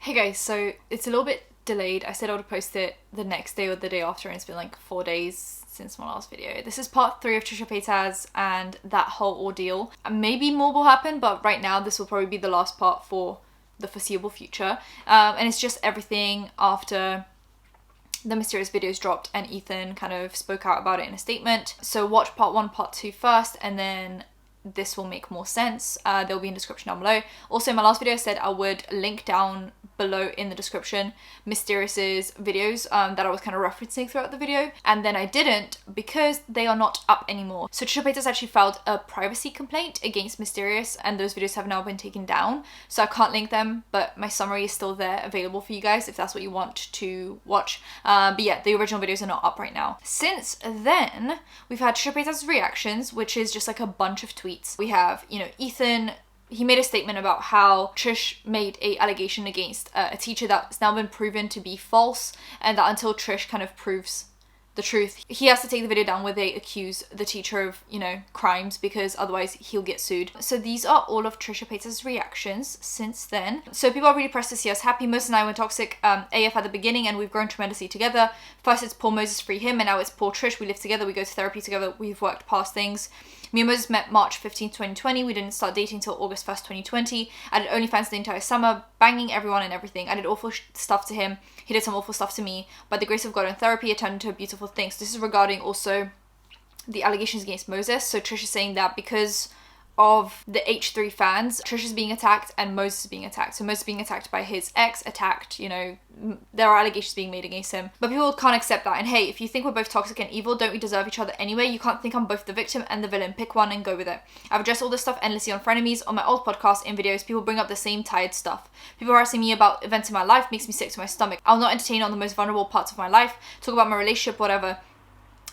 Hey guys, so it's a little bit delayed. I said I would post it the next day or the day after, and it's been like 4 days since my last video. This is part 3 of Trisha Paytas and that whole ordeal. Maybe more will happen, but right now this will probably be the last part for the foreseeable future. And it's just everything after the mysterious videos dropped and Ethan kind of spoke out about it in a statement. So watch part 1, part 2 first, and then this will make more sense. There will be in the description down below. Also, in my last video I said I would link down below in the description Mysterious's videos that I was kind of referencing throughout the video, and then I didn't because they are not up anymore. So Trisha Paytas actually filed a privacy complaint against Mysterious, and those videos have now been taken down, so I can't link them, but my summary is still there available for you guys if that's what you want to watch. But yeah, the original videos are not up right now. Since then, we've had Trisha Paytas' reactions, which is just like a bunch of tweets. We have, Ethan. He made a statement about how Trish made a allegation against a teacher that's now been proven to be false, and that until Trish kind of proves the truth, he has to take the video down where they accuse the teacher of, crimes, because otherwise he'll get sued. So these are all of Trisha Paytas' reactions since then. So people are really pressed to see us happy. Moses and I went toxic AF at the beginning, and we've grown tremendously together. First it's poor Moses, free him, and now it's poor Trish. We live together, we go to therapy together, we've worked past things. Me and Moses met March 15th, 2020. We didn't start dating until August 1st, 2020. I did OnlyFans the entire summer, banging everyone and everything. I did awful stuff to him. He did some awful stuff to me. By the grace of God and therapy, it turned into a beautiful thing. So this is regarding also the allegations against Moses. So Trish is saying that because of the H3 fans, Trish is being attacked and Moses is being attacked. So Moses is being attacked by his ex, there are allegations being made against him. But people can't accept that. And hey, if you think we're both toxic and evil, don't we deserve each other anyway? You can't think I'm both the victim and the villain. Pick one and go with it. I've addressed all this stuff endlessly on Frenemies, on my old podcast, in videos. People bring up the same tired stuff. People harassing me about events in my life makes me sick to my stomach. I'll not entertain on the most vulnerable parts of my life, talk about my relationship, whatever.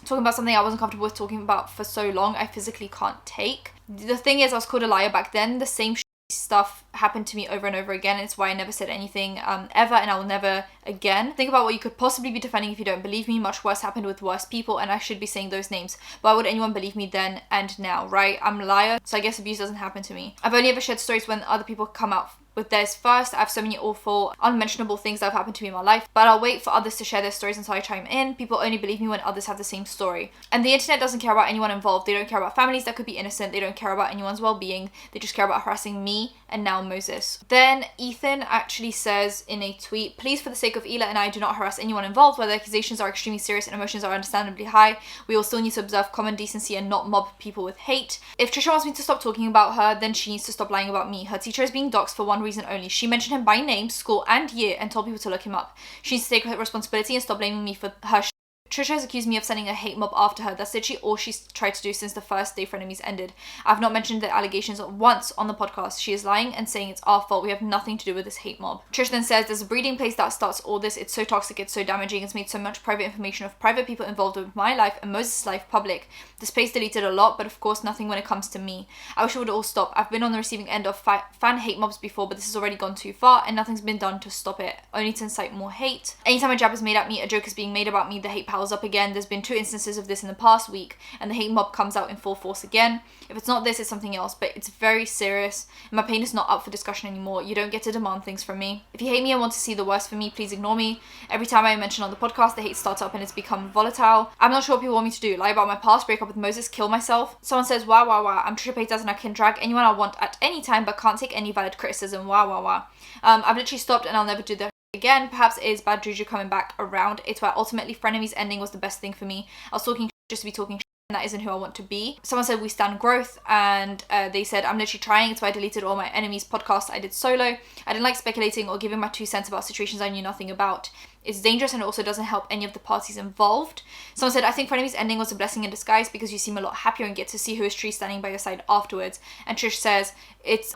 Talking about something I wasn't comfortable with talking about for so long, I physically can't take. The thing is, I was called a liar back then. The same stuff happened to me over and over again. It's why I never said anything ever, and I will never again. Think about what you could possibly be defending if you don't believe me. Much worse happened with worse people, and I should be saying those names. Why would anyone believe me then and now, right? I'm a liar, so I guess abuse doesn't happen to me. I've only ever shared stories when other people come out with theirs first. I have so many awful, unmentionable things that have happened to me in my life, but I'll wait for others to share their stories until I chime in. People only believe me when others have the same story. And the internet doesn't care about anyone involved. They don't care about families that could be innocent. They don't care about anyone's well-being. They just care about harassing me and now Moses. Then Ethan actually says in a tweet, please, for the sake of Ela and I, do not harass anyone involved. Where the accusations are extremely serious and emotions are understandably high, we will still need to observe common decency and not mob people with hate. If Trisha wants me to stop talking about her, then she needs to stop lying about me. Her teacher is being doxxed for one reason only. She mentioned him by name, school and year, and told people to look him up. She needs to take responsibility and stop blaming me for her Trisha has accused me of sending a hate mob after her. That's literally all she's tried to do since the first day Frenemies ended. I've not mentioned the allegations once on the podcast. She is lying and saying it's our fault. We have nothing to do with this hate mob. Trisha then says, there's a breeding place that starts all this. It's so toxic, it's so damaging. It's made so much private information of private people involved with my life and Moses' life public. This place deleted a lot, but of course nothing when it comes to me. I wish it would all stop. I've been on the receiving end of fan hate mobs before, but this has already gone too far and nothing's been done to stop it, only to incite more hate. Anytime a jab is made at me, a joke is being made about me, the hate piles up again. There's been 2 instances of this in the past week, and the hate mob comes out in full force again. If it's not this, it's something else, but it's very serious. My pain is not up for discussion anymore. You don't get to demand things from me. If you hate me and want to see the worst for me, please ignore me. Every time I mention on the podcast, the hate starts up and it's become volatile. I'm not sure what people want me to do. Lie about my past, break up with Moses, kill myself. Someone says, wow, I'm Trisha Paytas and I can drag anyone I want at any time, but can't take any valid criticism. Wow. I've literally stopped and I'll never do that again. Perhaps it is bad juju coming back around. It's why ultimately Frenemies ending was the best thing for me. I was talking just to be talking, and that isn't who I want to be. Someone said we stand growth, and they said I'm literally trying. It's why I deleted all my enemies podcasts I did solo. I didn't like speculating or giving my 2 cents about situations I knew nothing about. It's dangerous and it also doesn't help any of the parties involved. Someone said, I think Frenemies ending was a blessing in disguise because you seem a lot happier and get to see who is truly standing by your side afterwards. And Trish says,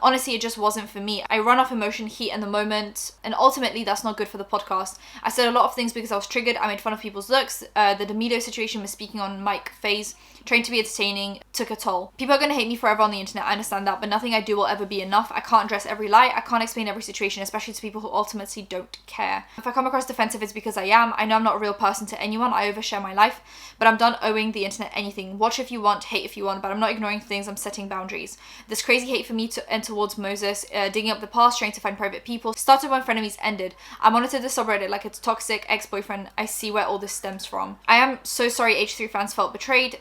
honestly, it just wasn't for me. I run off emotion, heat in the moment, and ultimately that's not good for the podcast. I said a lot of things because I was triggered. I made fun of people's looks. The Demido situation was speaking on mic phase, trying to be entertaining, took a toll. People are going to hate me forever on the internet, I understand that, but nothing I do will ever be enough. I can't address every lie, I can't explain every situation, especially to people who ultimately don't care. If I come across defensive, it's because I am. I know I'm not a real person to anyone, I overshare my life, but I'm done owing the internet anything. Watch if you want, hate if you want, but I'm not ignoring things, I'm setting boundaries. This crazy hate for me and towards Moses, digging up the past, trying to find private people, started when frenemies ended. I monitored the subreddit like it's toxic ex-boyfriend. I see where all this stems from. I am so sorry H3 fans felt betrayed.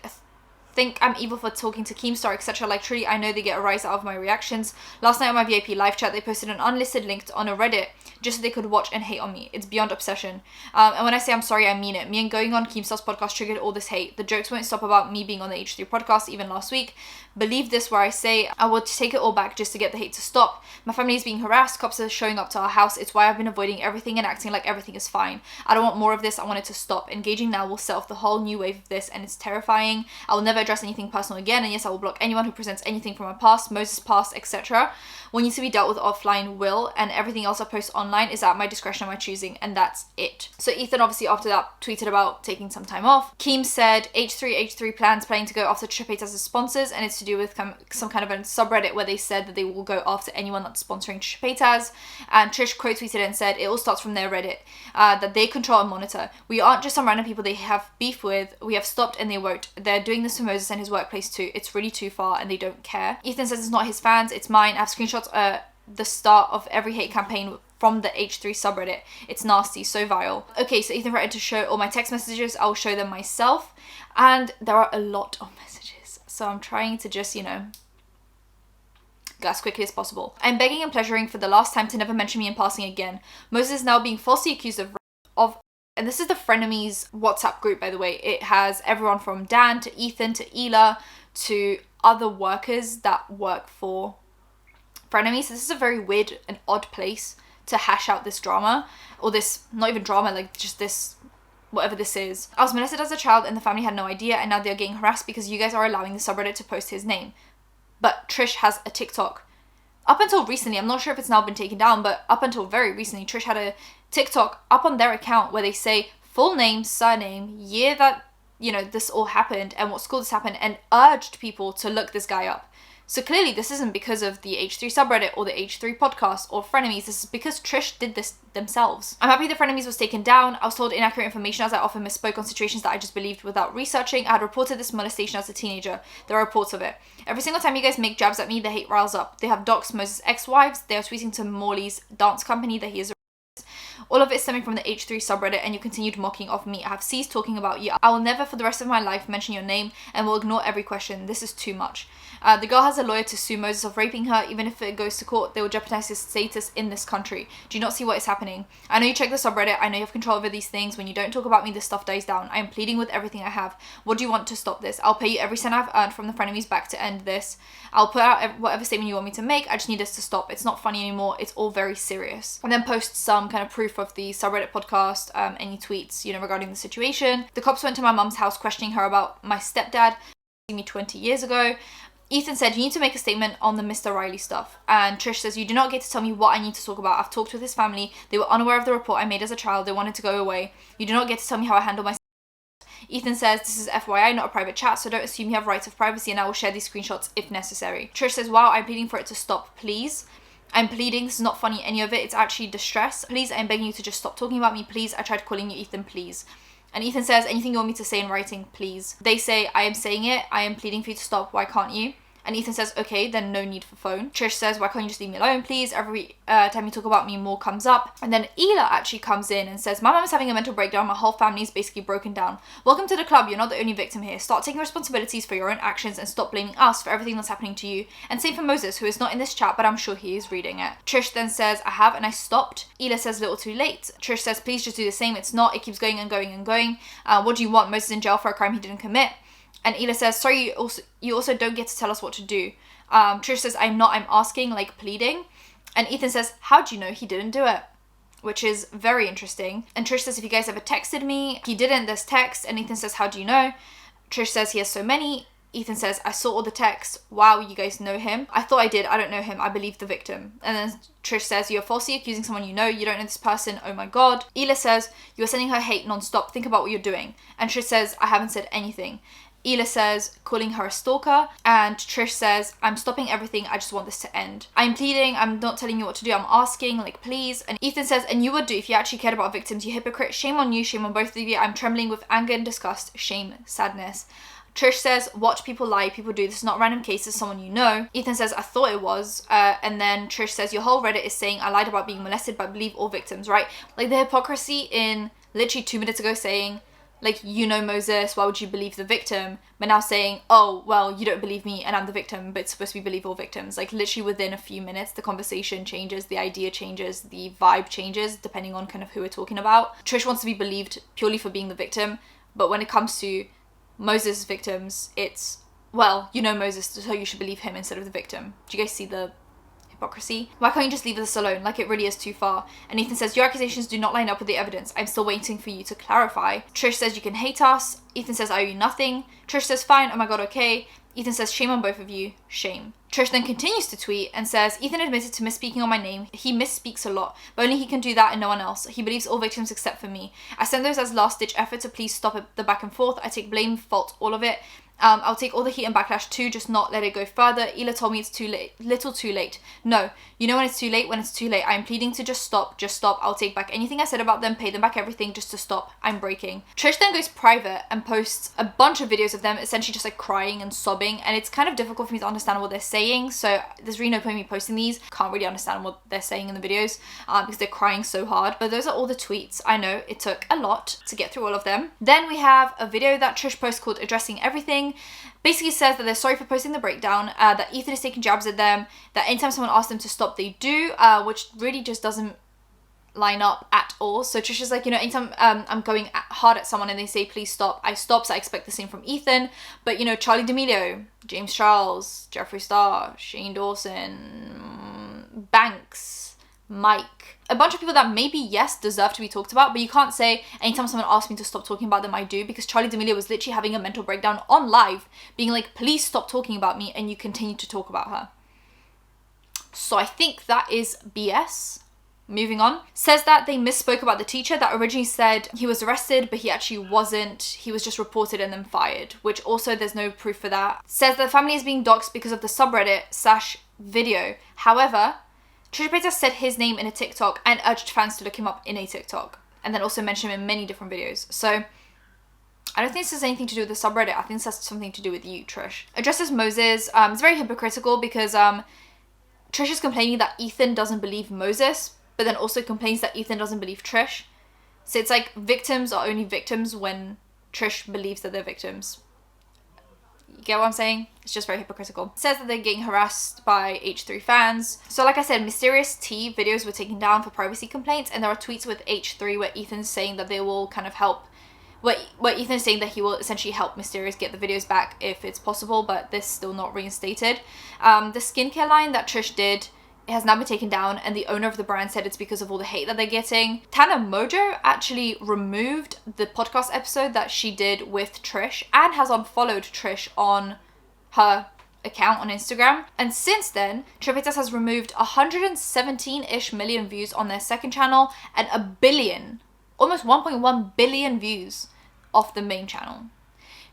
Think I'm evil for talking to Keemstar, etc. Like, truly, I know they get a rise out of my reactions. Last night on my VIP live chat, they posted an unlisted link on a Reddit just so they could watch and hate on me. It's beyond obsession. And when I say I'm sorry, I mean it. Me and going on Keemstar's podcast triggered all this hate. The jokes won't stop about me being on the H3 podcast, even last week. Believe this where I say I will take it all back just to get the hate to stop. My family is being harassed. Cops are showing up to our house. It's why I've been avoiding everything and acting like everything is fine. I don't want more of this. I want it to stop. Engaging now will set off the whole new wave of this, and it's terrifying. I will never address anything personal again, and yes, I will block anyone who presents anything from my past, Moses' past, etc. What needs to be dealt with offline will, and everything else I post online is at my discretion and my choosing, and that's it. So Ethan obviously after that tweeted about taking some time off. Keem said H3 plans planning to go after Trisha Paytas as sponsors, and it's to do with some kind of a subreddit where they said that they will go after anyone that's sponsoring Trisha Paytas. And Trish quote tweeted and said it all starts from their Reddit that they control and monitor. We aren't just some random people they have beef with. We have stopped and they won't. They're doing this for Moses and his workplace too. It's really too far and they don't care. Ethan says it's not his fans, it's mine. I have screenshots the start of every hate campaign from the H3 subreddit. It's nasty, so vile. Okay, so Ethan threatened to show all my text messages. I'll show them myself. And there are a lot of messages. So I'm trying to just, go as quickly as possible. I'm begging and pleasuring for the last time to never mention me in passing again. Moses is now being falsely accused of and this is the Frenemies WhatsApp group, by the way. It has everyone from Dan to Ethan to Ela to other workers that work for Frenemies. So this is a very weird and odd place to hash out this drama, or this, not even drama, like just this, whatever this is. I was molested as a child and the family had no idea, and now they're getting harassed because you guys are allowing the subreddit to post his name. But Trish has a TikTok. Up until recently, I'm not sure if it's now been taken down, but up until very recently, Trish had a TikTok up on their account where they say full name, surname, year that, this all happened and what school this happened, and urged people to look this guy up. So clearly this isn't because of the H3 subreddit or the H3 podcast or Frenemies. This is because Trish did this themselves. I'm happy the Frenemies was taken down. I was told inaccurate information as I often misspoke on situations that I just believed without researching. I had reported this molestation as a teenager. There are reports of it. Every single time you guys make jabs at me, the hate riles up. They have doxed Moses' ex-wives. They are tweeting to Morley's dance company that he is all of it stemming from the H3 subreddit and your continued mocking of me. I have ceased talking about you. I will never for the rest of my life mention your name and will ignore every question. This is too much. The girl has a lawyer to sue Moses of raping her. Even if it goes to court, they will jeopardize his status in this country. Do you not see what is happening? I know you check the subreddit. I know you have control over these things. When you don't talk about me, this stuff dies down. I am pleading with everything I have. What do you want to stop this? I'll pay you every cent I've earned from the Frenemies back to end this. I'll put out whatever statement you want me to make. I just need this to stop. It's not funny anymore. It's all very serious. And then post some kind of proof of the subreddit podcast, any tweets, regarding the situation. The cops went to my mum's house questioning her about my stepdad, me 20 years ago. Ethan said, you need to make a statement on the Mr. Riley stuff. And Trish says, you do not get to tell me what I need to talk about. I've talked with his family. They were unaware of the report I made as a child. They wanted to go away. You do not get to tell me how I handle my. Ethan says, this is FYI, not a private chat, so don't assume you have rights of privacy and I will share these screenshots if necessary. Trish says, wow, I'm pleading for it to stop, please. I'm pleading, this is not funny, any of it, it's actually distress. Please, I'm begging you to just stop talking about me, please. I tried calling you Ethan, please. And Ethan says, anything you want me to say in writing, please. They say, I am saying it, I am pleading for you to stop, why can't you? And Ethan says, okay, then no need for phone. Trish says, why can't you just leave me alone, please? Every time you talk about me, more comes up. And then Ela actually comes in and says, my mum is having a mental breakdown. My whole family is basically broken down. Welcome to the club. You're not the only victim here. Start taking responsibilities for your own actions and stop blaming us for everything that's happening to you. And same for Moses, who is not in this chat, but I'm sure he is reading it. Trish then says, I have, and I stopped. Ela says, little too late. Trish says, please just do the same. It's not. It keeps going and going and going. What do you want? Moses in jail for a crime he didn't commit. And Ela says, sorry, you also don't get to tell us what to do. Trish says, I'm asking, like pleading. And Ethan says, how do you know he didn't do it? Which is very interesting. And Trish says, if you guys ever texted me, he didn't, there's text. And Ethan says, how do you know? Trish says, he has so many. Ethan says, I saw all the texts. Wow, you guys know him? I thought I did. I don't know him. I believe the victim. And then Trish says, you're falsely accusing someone you know. You don't know this person. Oh my God. Ela says, you're sending her hate non-stop. Think about what you're doing. And Trish says, I haven't said anything. Ela says, calling her a stalker, and Trish says, I'm stopping everything, I just want this to end. I'm pleading, I'm not telling you what to do, I'm asking, like, please. And Ethan says, and you would do if you actually cared about victims, you hypocrite. Shame on you, shame on both of you. I'm trembling with anger and disgust, shame, sadness. Trish says, watch people lie, people do. This is not random cases, someone you know. Ethan says, I thought it was. And then Trish says, your whole Reddit is saying I lied about being molested, but believe all victims, right? Like, the hypocrisy in literally 2 minutes ago saying, like, you know Moses, why would you believe the victim? But now saying, oh, well, you don't believe me and I'm the victim, but it's supposed to be believe all victims. Like, literally within a few minutes, the conversation changes, the idea changes, the vibe changes, depending on kind of who we're talking about. Trish wants to be believed purely for being the victim, but when it comes to Moses' victims, it's, well, you know Moses, so you should believe him instead of the victim. Do you guys see the hypocrisy? Why can't you just leave this alone? Like, it really is too far. And Ethan says, your accusations do not line up with the evidence. I'm still waiting for you to clarify. Trish says, you can hate us. Ethan says, I owe you nothing. Trish says, fine, oh my god, okay. Ethan says, shame on both of you, shame. Trish then continues to tweet and says, Ethan admitted to misspeaking on my name. He misspeaks a lot, but only he can do that and no one else. He believes all victims except for me. I send those as last-ditch effort to please stop the back and forth. I take blame, fault, all of it. I'll take all the heat and backlash too, just not let it go further. Ela told me it's too late, little too late. No, you know when it's too late, when it's too late. I'm pleading to just stop, just stop. I'll take back anything I said about them, pay them back everything just to stop. I'm breaking. Trish then goes private and posts a bunch of videos of them essentially just like crying and sobbing, and it's kind of difficult for me to understand what they're saying, so there's really no point in me posting these. Can't really understand what they're saying in the videos because they're crying so hard. But those are all the tweets. I know it took a lot to get through all of them. Then we have a video that Trish posts called Addressing Everything. Basically says that they're sorry for posting the breakdown, that Ethan is taking jabs at them, that anytime someone asks them to stop, they do, which really just doesn't line up at all. So Trish is like, you know, anytime I'm going hard at someone and they say please stop, I stop, so I expect the same from Ethan. But, you know, Charlie D'Amelio, James Charles, Jeffree Star, Shane Dawson, Banks, Mike, a bunch of people that maybe, yes, deserve to be talked about, but you can't say anytime someone asks me to stop talking about them, I do, because Charlie D'Amelio was literally having a mental breakdown on live, being like, please stop talking about me, and you continue to talk about her. So I think that is BS. Moving on. Says that they misspoke about the teacher, that originally said he was arrested, but he actually wasn't. He was just reported and then fired, which also there's no proof for that. Says that the family is being doxxed because of the subreddit / video. However, Trisha Paytas said his name in a TikTok and urged fans to look him up in a TikTok, and then also mention him in many different videos. So I don't think this has anything to do with the subreddit. I think this has something to do with you, Trish. Addresses Moses. It's very hypocritical because Trish is complaining that Ethan doesn't believe Moses, but then also complains that Ethan doesn't believe Trish. So it's like victims are only victims when Trish believes that they're victims. You get what I'm saying? It's just very hypocritical. Says that they're getting harassed by H3 fans. So like I said, Mysterious T videos were taken down for privacy complaints, and there are tweets with H3 where Ethan's saying that they will kind of help, where Ethan's saying that he will essentially help Mysterious get the videos back if it's possible, but this is still not reinstated. The skincare line that Trish did, it has now been taken down, and the owner of the brand said it's because of all the hate that they're getting. Tana Mojo actually removed the podcast episode that she did with Trish and has unfollowed Trish on her account on Instagram. And since then, Trisha Paytas has removed 117-ish million views on their second channel and a billion, almost 1.1 billion views off the main channel.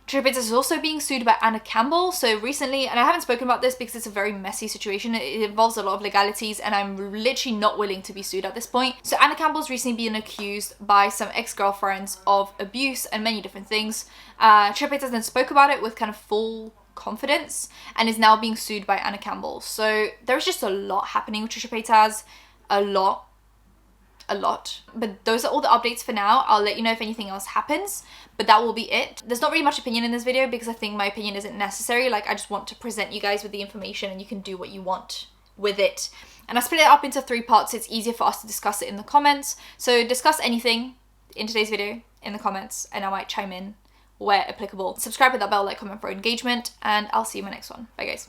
Trisha Paytas is also being sued by Anna Campbell. So recently, and I haven't spoken about this because it's a very messy situation, it involves a lot of legalities, and I'm literally not willing to be sued at this point. So Anna Campbell's recently been accused by some ex-girlfriends of abuse and many different things. Trisha Paytas then spoke about it with kind of full confidence and is now being sued by Anna Campbell. So there's just a lot happening with Trisha Paytas, a lot. But those are all the updates for now. I'll let you know if anything else happens, but that will be it. There's not really much opinion in this video because I think my opinion isn't necessary. Like, I just want to present you guys with the information and you can do what you want with it. And I split it up into 3 parts so it's easier for us to discuss it in the comments. So discuss anything in today's video in the comments and I might chime in where applicable. Subscribe with that bell, like, comment for engagement, and I'll see you in my next one. Bye guys.